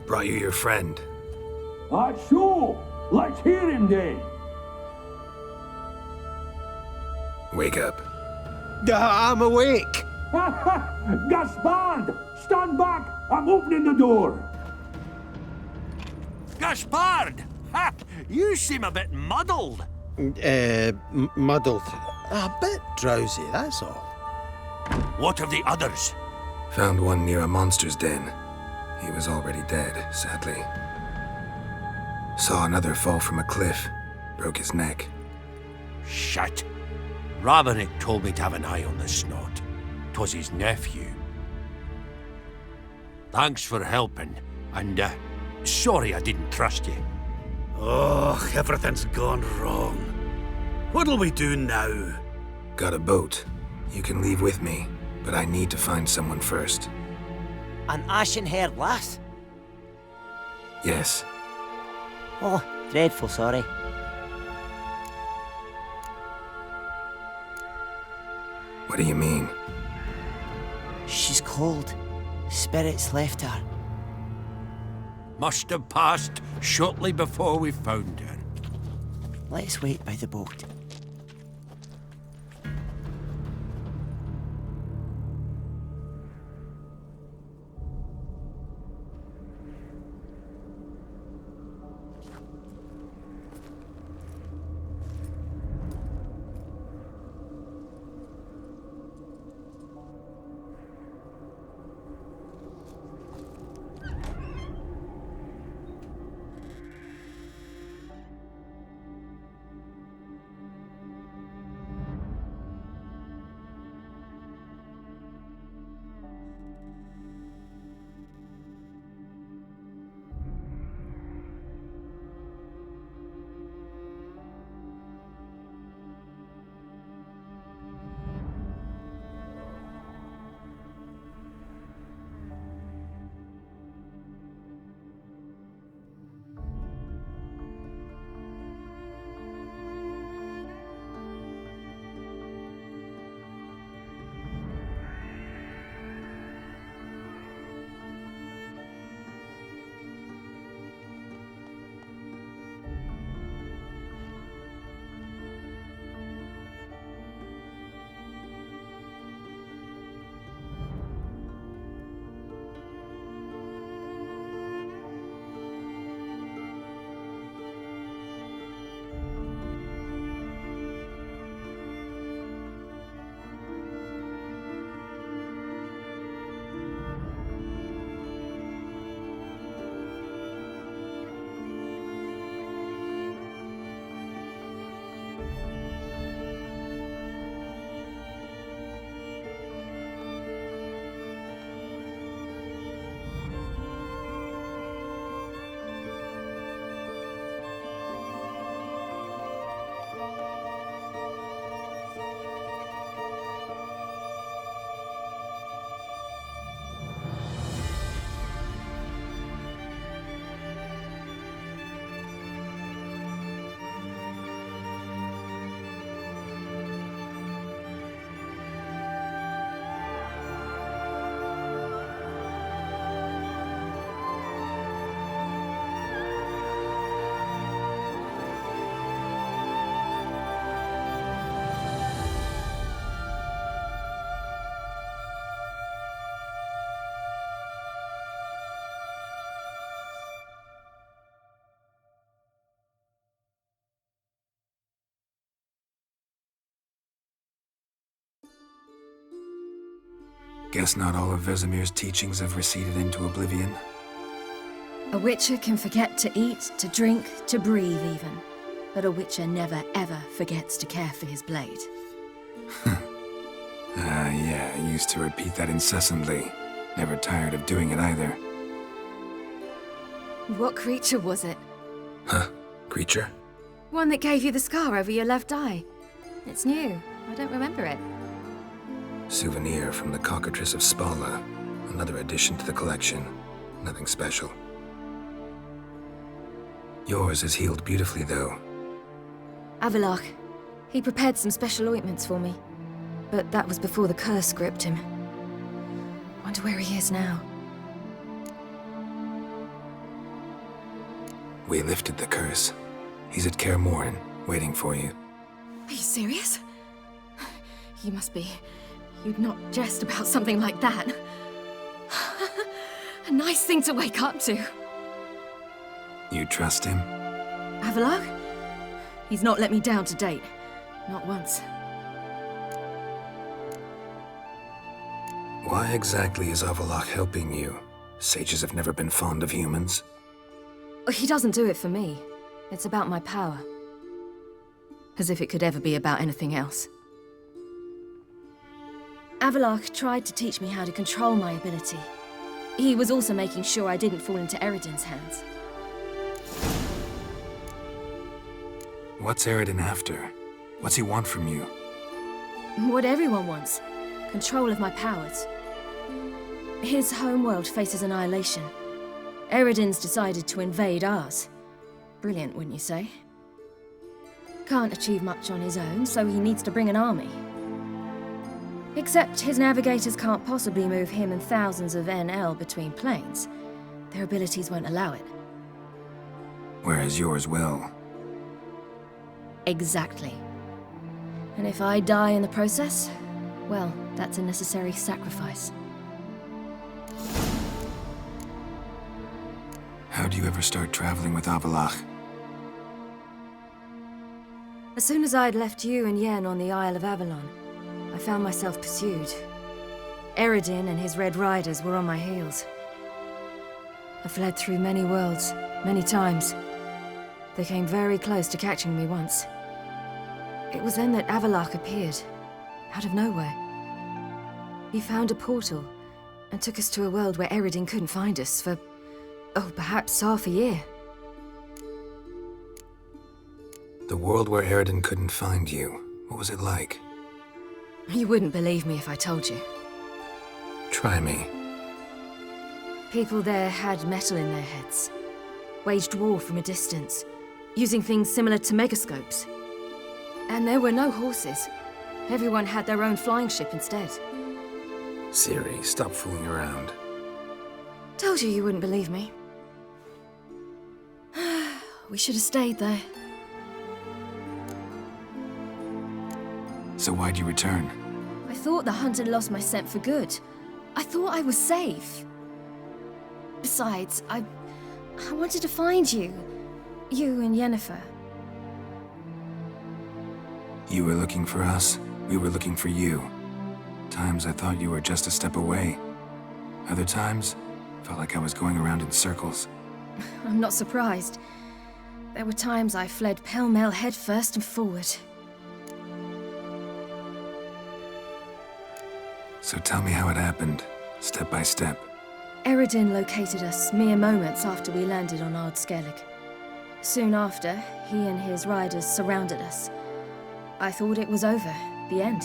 Brought you your friend. Sure. Let's hear him then. Wake up. I'm awake. Gaspard! Stand back! I'm opening the door. Gaspard! Ha! You seem a bit muddled. Muddled. A bit drowsy, that's all. What of the others? Found one near a monster's den. He was already dead, sadly. Saw another fall from a cliff. Broke his neck. Shit. Ravanick told me to have an eye on the snot. 'Twas his nephew. Thanks for helping, and sorry I didn't trust you. Oh, everything's gone wrong. What'll we do now? Got a boat. You can leave with me, but I need to find someone first. An ashen-haired lass? Yes. Oh, dreadful sorry. What do you mean? She's cold. Spirits left her. Must have passed shortly before we found her. Let's wait by the boat. Guess not all of Vesemir's teachings have receded into oblivion. A witcher can forget to eat, to drink, to breathe even. But a witcher never ever forgets to care for his blade. Yeah, I used to repeat that incessantly. Never tired of doing it either. What creature was it? Huh? Creature? One that gave you the scar over your left eye. It's new. I don't remember it. Souvenir from the Cockatrice of Spala. Another addition to the collection. Nothing special. Yours is healed beautifully, though. Avallac'h. He prepared some special ointments for me. But that was before the curse gripped him. Wonder where he is now. We lifted the curse. He's at Kaer Morhen, waiting for you. Are you serious? You must be. You'd not jest about something like that. A nice thing to wake up to. You trust him? Avallac'h? He's not let me down to date. Not once. Why exactly is Avallac'h helping you? Sages have never been fond of humans. He doesn't do it for me. It's about my power. As if it could ever be about anything else. Avallac'h tried to teach me how to control my ability. He was also making sure I didn't fall into Eredin's hands. What's Eredin after? What's he want from you? What everyone wants. Control of my powers. His homeworld faces annihilation. Eredin's decided to invade ours. Brilliant, wouldn't you say? Can't achieve much on his own, so he needs to bring an army. Except his navigators can't possibly move him and thousands of NL between planes. Their abilities won't allow it. Whereas yours will. Exactly. And if I die in the process, well, that's a necessary sacrifice. How'd you ever start traveling with Avallac'h? As soon as I'd left you and Yen on the Isle of Avalon, I found myself pursued. Eredin and his Red Riders were on my heels. I fled through many worlds, many times. They came very close to catching me once. It was then that Avallac'h appeared, out of nowhere. He found a portal, and took us to a world where Eredin couldn't find us for, perhaps half a year. The world where Eredin couldn't find you. What was it like? You wouldn't believe me if I told you. Try me. People there had metal in their heads, waged war from a distance, using things similar to megascopes. And there were no horses. Everyone had their own flying ship instead. Ciri, stop fooling around. Told you wouldn't believe me. We should have stayed there. So why'd you return? I thought the hunt had lost my scent for good. I thought I was safe. Besides, I wanted to find you. You and Yennefer. You were looking for us, we were looking for you. Times I thought you were just a step away. Other times, felt like I was going around in circles. I'm not surprised. There were times I fled pell-mell head first and forward. So tell me how it happened, step by step. Eredin located us mere moments after we landed on Ard Skellig. Soon after, he and his riders surrounded us. I thought it was over, the end.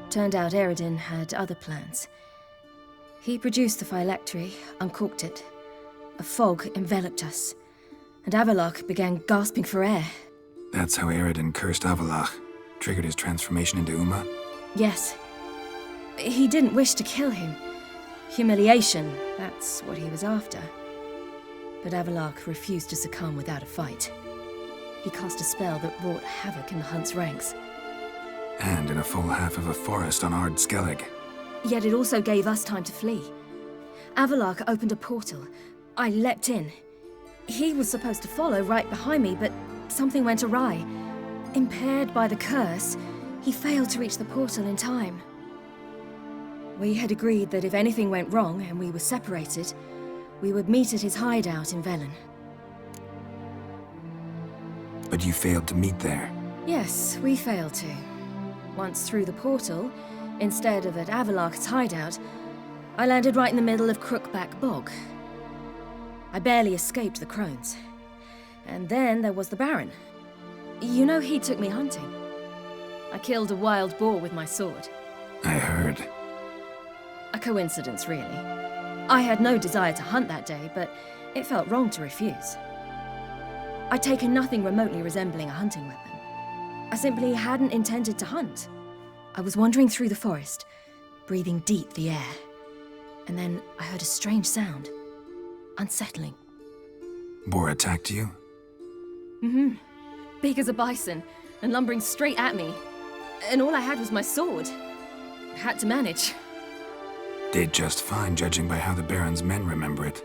Turned out Eredin had other plans. He produced the phylactery, uncorked it. A fog enveloped us, and Avallac'h began gasping for air. That's how Eredin cursed Avallac'h, triggered his transformation into Uma? Yes. He didn't wish to kill him. Humiliation, that's what he was after. But Avallac'h refused to succumb without a fight. He cast a spell that wrought havoc in the hunt's ranks. And in a full half of a forest on Ard Skellig. Yet it also gave us time to flee. Avallac'h opened a portal. I leapt in. He was supposed to follow right behind me, but something went awry. Impaired by the curse, he failed to reach the portal in time. We had agreed that if anything went wrong and we were separated, we would meet at his hideout in Velen. But you failed to meet there. Yes, we failed to. Once through the portal, instead of at Avallac'h's hideout, I landed right in the middle of Crookback Bog. I barely escaped the crones. And then there was the Baron. You know, he took me hunting. I killed a wild boar with my sword. I heard. A coincidence, really. I had no desire to hunt that day, but it felt wrong to refuse. I'd taken nothing remotely resembling a hunting weapon. I simply hadn't intended to hunt. I was wandering through the forest, breathing deep the air. And then I heard a strange sound. Unsettling. Boar attacked you? Big as a bison, and lumbering straight at me. And all I had was my sword. I had to manage. Did just fine, judging by how the Baron's men remember it.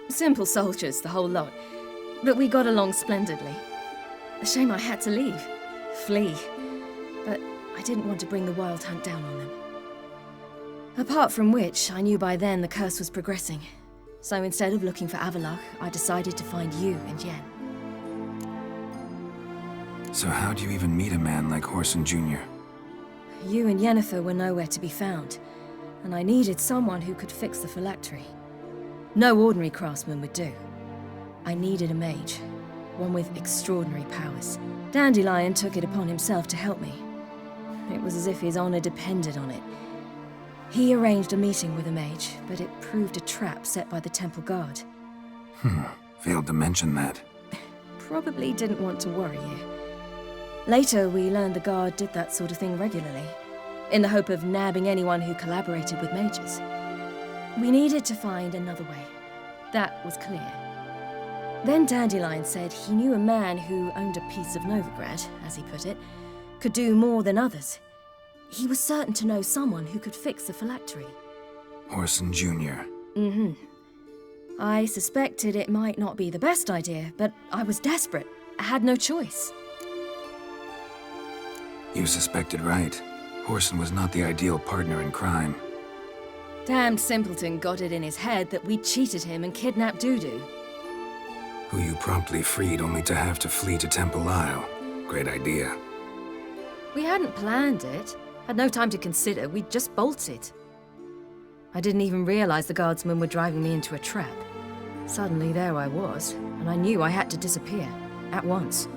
Simple soldiers, the whole lot. But we got along splendidly. A shame I had to leave. Flee. But I didn't want to bring the Wild Hunt down on them. Apart from which, I knew by then the curse was progressing. So instead of looking for Avallac'h, I decided to find you and Yen. So how'd you even meet a man like Whoreson Jr.? You and Yennefer were nowhere to be found, and I needed someone who could fix the phylactery. No ordinary craftsman would do. I needed a mage, one with extraordinary powers. Dandelion took it upon himself to help me. It was as if his honor depended on it. He arranged a meeting with a mage, but it proved a trap set by the temple guard. Failed to mention that. Probably didn't want to worry you. Later, we learned the guard did that sort of thing regularly, in the hope of nabbing anyone who collaborated with mages. We needed to find another way. That was clear. Then Dandelion said he knew a man who owned a piece of Novigrad, as he put it, could do more than others. He was certain to know someone who could fix the phylactery. Whoreson Jr. I suspected it might not be the best idea, but I was desperate. I had no choice. You suspected right. Whoreson was not the ideal partner in crime. Damned simpleton got it in his head that we'd cheated him and kidnapped Dudu. Who you promptly freed only to have to flee to Temple Isle. Great idea. We hadn't planned it. Had no time to consider. We just bolted. I didn't even realize the guardsmen were driving me into a trap. Suddenly there I was, and I knew I had to disappear. At once.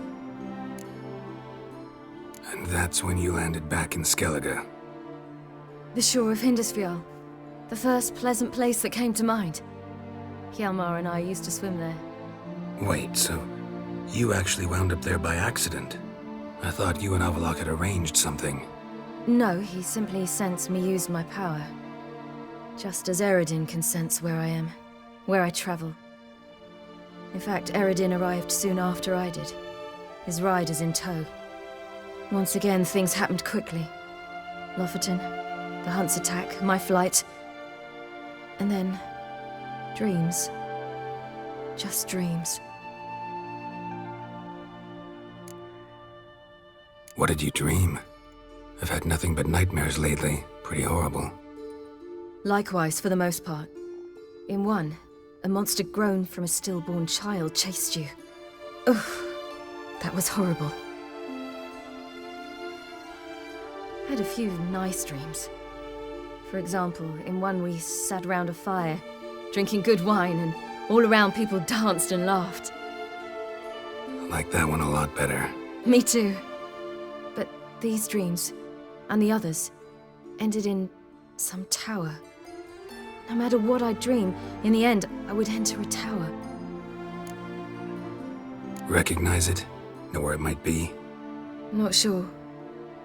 And that's when you landed back in Skellige. The shore of Hindisfjall. The first pleasant place that came to mind. Hjalmar and I used to swim there. Wait, so you actually wound up there by accident? I thought you and Avallac'h had arranged something. No, he simply sensed me use my power. Just as Eredin can sense where I am, where I travel. In fact, Eredin arrived soon after I did, his riders in tow. Once again, things happened quickly. Lofoten, the Hunt's attack, my flight. And then, dreams. Just dreams. What did you dream? I've had nothing but nightmares lately. Pretty horrible. Likewise, for the most part. In one, a monster grown from a stillborn child chased you. Ugh, that was horrible. I had a few nice dreams. For example, in one we sat around a fire, drinking good wine, and all around people danced and laughed. I like that one a lot better. Me too. But these dreams, and the others, ended in some tower. No matter what I dream, in the end, I would enter a tower. Recognize it? Know where it might be? Not sure.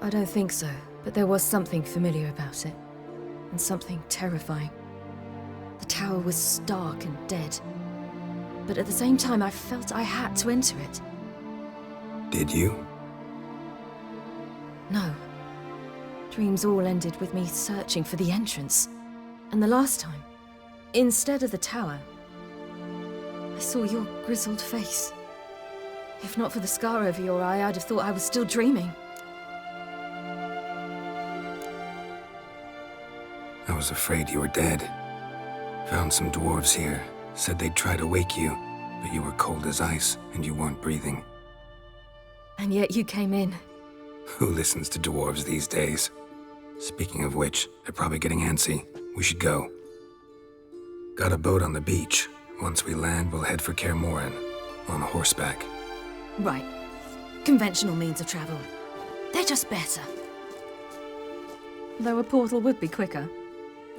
I don't think so, but there was something familiar about it. And something terrifying. The tower was stark and dead. But at the same time, I felt I had to enter it. Did you? No. Dreams all ended with me searching for the entrance. And the last time, instead of the tower, I saw your grizzled face. If not for the scar over your eye, I'd have thought I was still dreaming. I was afraid you were dead. Found some dwarves here. Said they'd try to wake you, but you were cold as ice and you weren't breathing. And yet you came in. Who listens to dwarves these days? Speaking of which, they're probably getting antsy. We should go. Got a boat on the beach. Once we land, we'll head for Kaer Morhen, on horseback. Right. Conventional means of travel. They're just better. Though a portal would be quicker.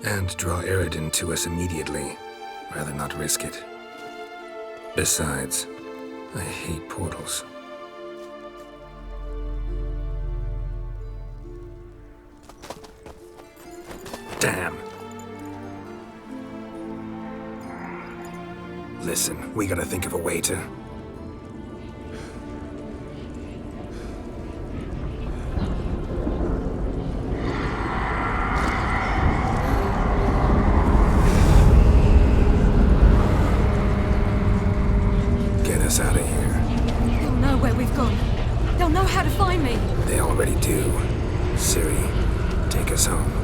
And draw Eredin to us immediately. Rather not risk it. Besides, I hate portals. Damn. Listen, we gotta think of a way to... Get us out of here. They'll know where we've gone. They'll know how to find me. They already do. Ciri, take us home.